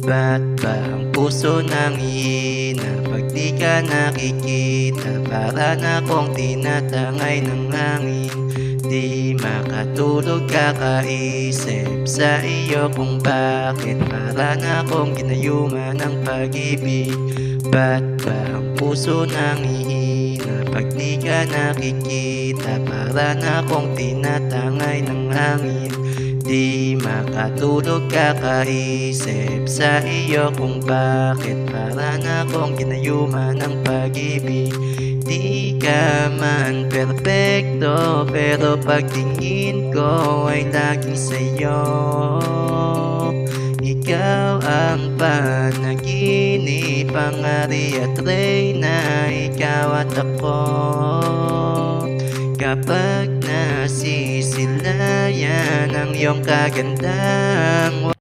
Ba't ba ang puso nangihina pag di ka nakikita? Para na akong tinatangay ng hangin, di makatulog kakaisip sa iyo kung bakit. Para na akong ginayuman ng pag-ibig. Ba't ba ang puso nangihina pag di ka nakikita? Para na akong tinatangay ng hangin, di makatulog kakaisip sa iyo kung bakit. Para na akong ginayuman ng pag-ibig. Di ka man perpekto, pero pagtingin ko ay laging sa'yo. Ikaw ang panaginip, pangari at reyna, ikaw at ako. Kapag nasisilayan ang iyong kagandang,